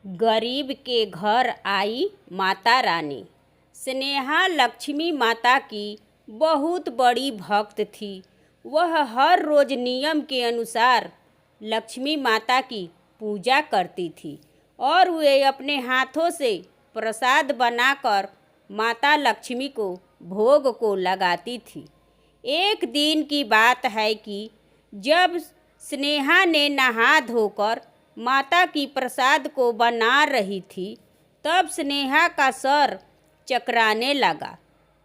गरीब के घर आई माता रानी। स्नेहा लक्ष्मी माता की बहुत बड़ी भक्त थी। वह हर रोज नियम के अनुसार लक्ष्मी माता की पूजा करती थी और वे अपने हाथों से प्रसाद बनाकर माता लक्ष्मी को भोग को लगाती थी। एक दिन की बात है कि जब स्नेहा ने नहा धोकर माता की प्रसाद को बना रही थी, तब स्नेहा का सर चकराने लगा।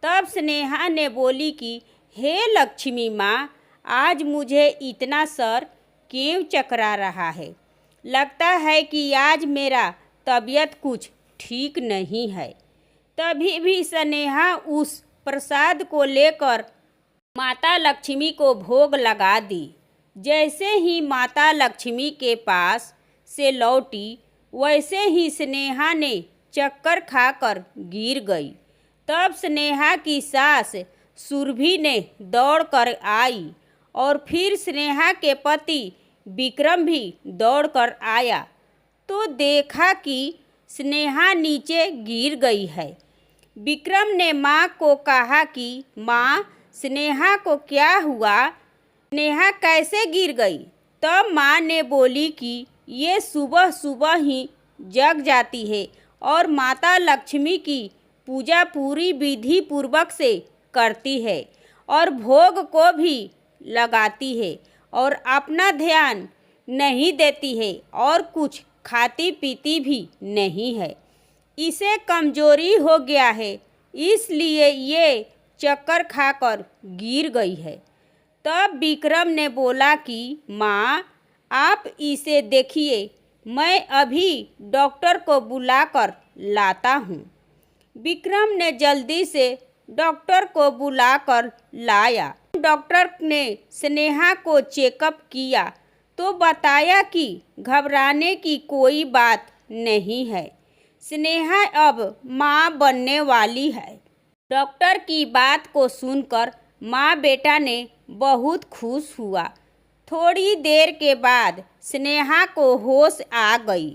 तब स्नेहा ने बोली कि हे लक्ष्मी माँ, आज मुझे इतना सर क्यों चकरा रहा है? लगता है कि आज मेरा तबीयत कुछ ठीक नहीं है। तभी भी स्नेहा उस प्रसाद को लेकर माता लक्ष्मी को भोग लगा दी। जैसे ही माता लक्ष्मी के पास से लौटी, वैसे ही स्नेहा ने चक्कर खाकर गिर गई। तब स्नेहा की सास सुरभि ने दौड़कर आई और फिर स्नेहा के पति विक्रम भी दौड़कर आया तो देखा कि स्नेहा नीचे गिर गई है। विक्रम ने माँ को कहा कि माँ, स्नेहा को क्या हुआ? स्नेहा कैसे गिर गई? तब माँ ने बोली कि ये सुबह सुबह ही जग जाती है और माता लक्ष्मी की पूजा पूरी विधि पूर्वक से करती है और भोग को भी लगाती है और अपना ध्यान नहीं देती है और कुछ खाती पीती भी नहीं है। इसे कमजोरी हो गया है, इसलिए ये चक्कर खाकर गिर गई है। तब विक्रम ने बोला कि माँ, आप इसे देखिए, मैं अभी डॉक्टर को बुलाकर लाता हूँ। विक्रम ने जल्दी से डॉक्टर को बुलाकर लाया। डॉक्टर ने स्नेहा को चेकअप किया तो बताया कि घबराने की कोई बात नहीं है, स्नेहा अब माँ बनने वाली है। डॉक्टर की बात को सुनकर माँ बेटा ने बहुत खुश हुआ। थोड़ी देर के बाद स्नेहा को होश आ गई।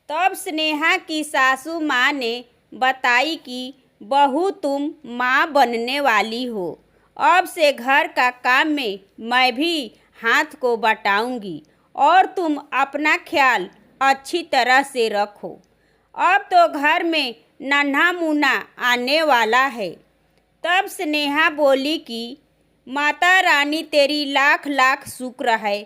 तब स्नेहा की सासू माँ ने बताई कि बहू, तुम माँ बनने वाली हो। अब से घर का काम में मैं भी हाथ को बटाऊंगी और तुम अपना ख्याल अच्छी तरह से रखो। अब तो घर में नन्हा मुन्ना आने वाला है। तब स्नेहा बोली कि माता रानी तेरी लाख लाख शुक्र है,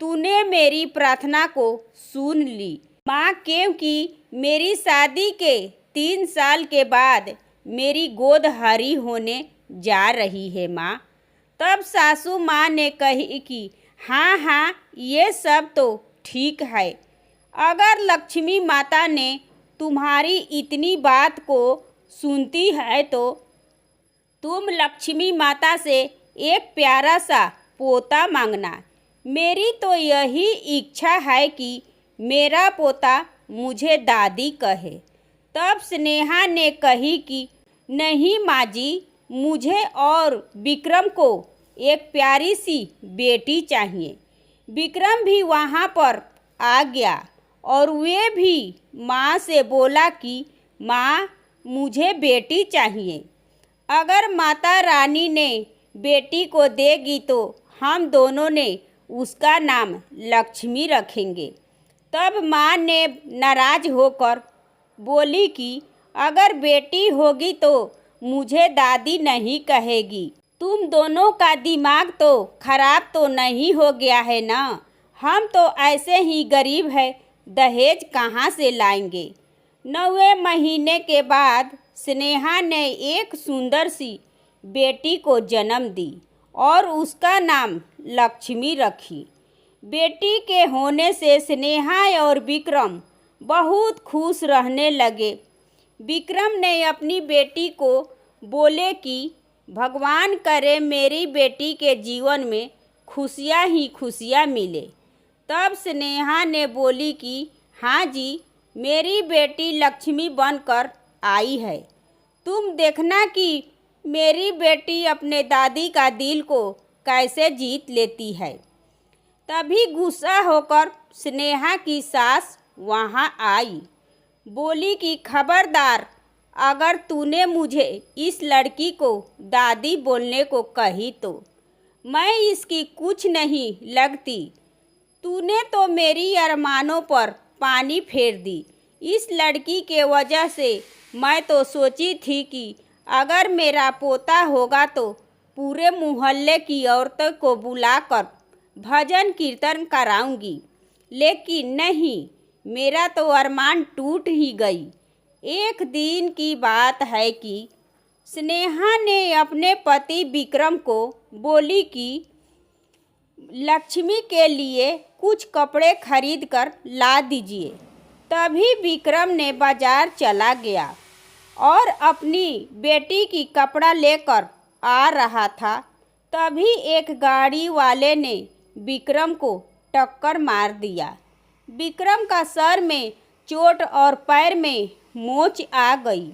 तूने मेरी प्रार्थना को सुन ली माँ, क्योंकि मेरी शादी के 3 साल के बाद मेरी गोद हरी होने जा रही है माँ। तब सासू माँ ने कही कि हाँ हाँ, ये सब तो ठीक है। अगर लक्ष्मी माता ने तुम्हारी इतनी बात को सुनती है तो तुम लक्ष्मी माता से एक प्यारा सा पोता मांगना। मेरी तो यही इच्छा है कि मेरा पोता मुझे दादी कहे। तब स्नेहा ने कही कि नहीं माँ जी, मुझे और विक्रम को एक प्यारी सी बेटी चाहिए। विक्रम भी वहाँ पर आ गया और वे भी माँ से बोला कि माँ, मुझे बेटी चाहिए। अगर माता रानी ने बेटी को देगी तो हम दोनों ने उसका नाम लक्ष्मी रखेंगे। तब माँ ने नाराज होकर बोली कि अगर बेटी होगी तो मुझे दादी नहीं कहेगी। तुम दोनों का दिमाग तो खराब तो नहीं हो गया है ना? हम तो ऐसे ही गरीब है, दहेज कहाँ से लाएंगे? 9वें महीने के बाद स्नेहा ने एक सुंदर सी बेटी को जन्म दी और उसका नाम लक्ष्मी रखी। बेटी के होने से स्नेहा और विक्रम बहुत खुश रहने लगे। विक्रम ने अपनी बेटी को बोले कि भगवान करे मेरी बेटी के जीवन में खुशियाँ ही खुशियाँ मिले। तब स्नेहा ने बोली कि हाँ जी, मेरी बेटी लक्ष्मी बनकर आई है। तुम देखना कि मेरी बेटी अपने दादी का दिल को कैसे जीत लेती है। तभी गुस्सा होकर स्नेहा की सास वहाँ आई। बोली कि खबरदार, अगर तूने मुझे इस लड़की को दादी बोलने को कही तो मैं इसकी कुछ नहीं लगती। तूने तो मेरी अरमानों पर पानी फेर दी। इस लड़की के वजह से मैं तो सोची थी कि अगर मेरा पोता होगा तो पूरे मोहल्ले की औरतों को बुलाकर भजन कीर्तन कराऊंगी, लेकिन नहीं, मेरा तो अरमान टूट ही गई। एक दिन की बात है कि स्नेहा ने अपने पति विक्रम को बोली कि लक्ष्मी के लिए कुछ कपड़े खरीद कर ला दीजिए। तभी विक्रम ने बाजार चला गया और अपनी बेटी की कपड़ा लेकर आ रहा था। तभी एक गाड़ी वाले ने विक्रम को टक्कर मार दिया। विक्रम का सर में चोट और पैर में मोच आ गई।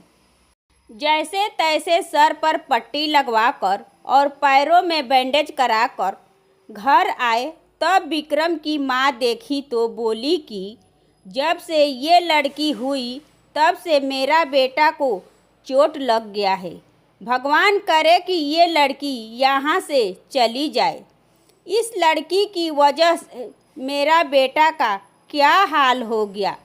जैसे तैसे सर पर पट्टी लगवाकर और पैरों में बैंडेज कराकर घर आए। तब विक्रम की माँ देखी तो बोली कि जब से ये लड़की हुई तब से मेरा बेटा को चोट लग गया है। भगवान करे कि ये लड़की यहाँ से चली जाए। इस लड़की की वजह से मेरा बेटा का क्या हाल हो गया।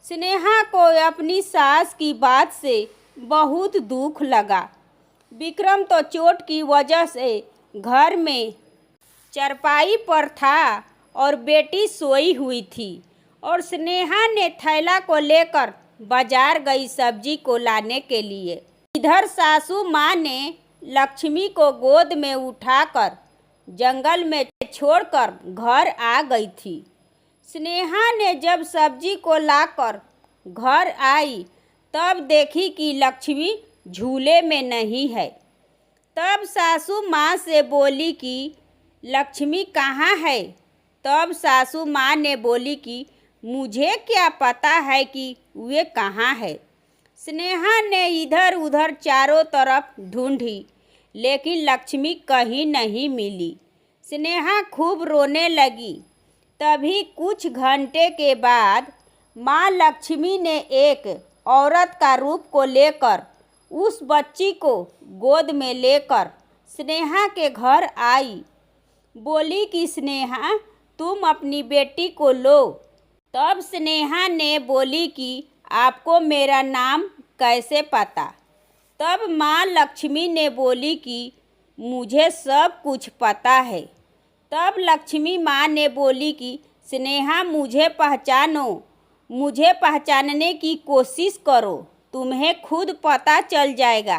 स्नेहा को अपनी सास की बात से बहुत दुख लगा। विक्रम तो चोट की वजह से घर में चारपाई पर था और बेटी सोई हुई थी और स्नेहा ने थैला को लेकर बाजार गई सब्जी को लाने के लिए। इधर सासू माँ ने लक्ष्मी को गोद में उठाकर जंगल में छोड़कर घर आ गई थी। स्नेहा ने जब सब्जी को लाकर घर आई तब देखी कि लक्ष्मी झूले में नहीं है। तब सासू माँ से बोली कि लक्ष्मी कहाँ है। तब सासू माँ ने बोली कि मुझे क्या पता है कि वे कहाँ है। स्नेहा ने इधर उधर चारों तरफ ढूंढी, लेकिन लक्ष्मी कहीं नहीं मिली। स्नेहा खूब रोने लगी। तभी कुछ घंटे के बाद माँ लक्ष्मी ने एक औरत का रूप को लेकर उस बच्ची को गोद में लेकर स्नेहा के घर आई। बोली कि स्नेहा, तुम अपनी बेटी को लो। तब स्नेहा ने बोली कि आपको मेरा नाम कैसे पता। तब माँ लक्ष्मी ने बोली कि मुझे सब कुछ पता है। तब लक्ष्मी माँ ने बोली कि स्नेहा, मुझे पहचानो, मुझे पहचानने की कोशिश करो, तुम्हें खुद पता चल जाएगा।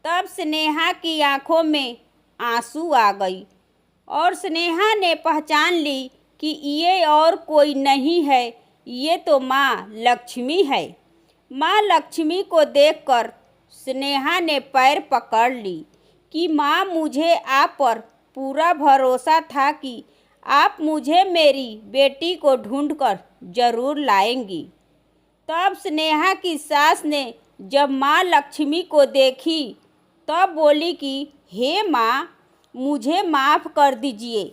तब स्नेहा की आंखों में आंसू आ गई और स्नेहा ने पहचान ली कि ये और कोई नहीं है, ये तो माँ लक्ष्मी है। माँ लक्ष्मी को देखकर स्नेहा ने पैर पकड़ ली कि माँ, मुझे आप पर पूरा भरोसा था कि आप मुझे मेरी बेटी को ढूंढकर जरूर लाएंगी। तब स्नेहा की सास ने जब माँ लक्ष्मी को देखी तब बोली कि हे माँ, मुझे माफ़ कर दीजिए।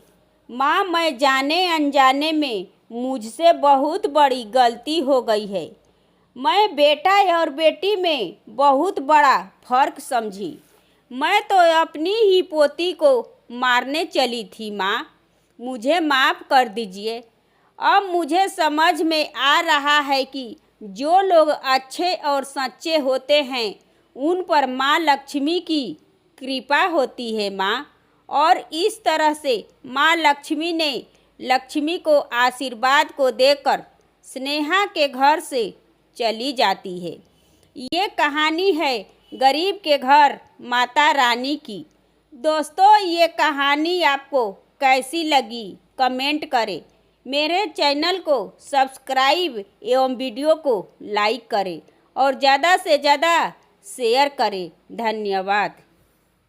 माँ, मैं जाने अनजाने में मुझसे बहुत बड़ी गलती हो गई है। मैं बेटा और बेटी में बहुत बड़ा फर्क समझी। मैं तो अपनी ही पोती को मारने चली थी। माँ, मुझे माफ़ कर दीजिए। अब मुझे समझ में आ रहा है कि जो लोग अच्छे और सच्चे होते हैं उन पर माँ लक्ष्मी की कृपा होती है माँ। और इस तरह से माँ लक्ष्मी ने लक्ष्मी को आशीर्वाद को देकर स्नेहा के घर से चली जाती है। ये कहानी है गरीब के घर माता रानी की। दोस्तों, ये कहानी आपको कैसी लगी कमेंट करें। मेरे चैनल को सब्सक्राइब एवं वीडियो को लाइक करें और ज़्यादा से ज़्यादा शेयर करें। धन्यवाद।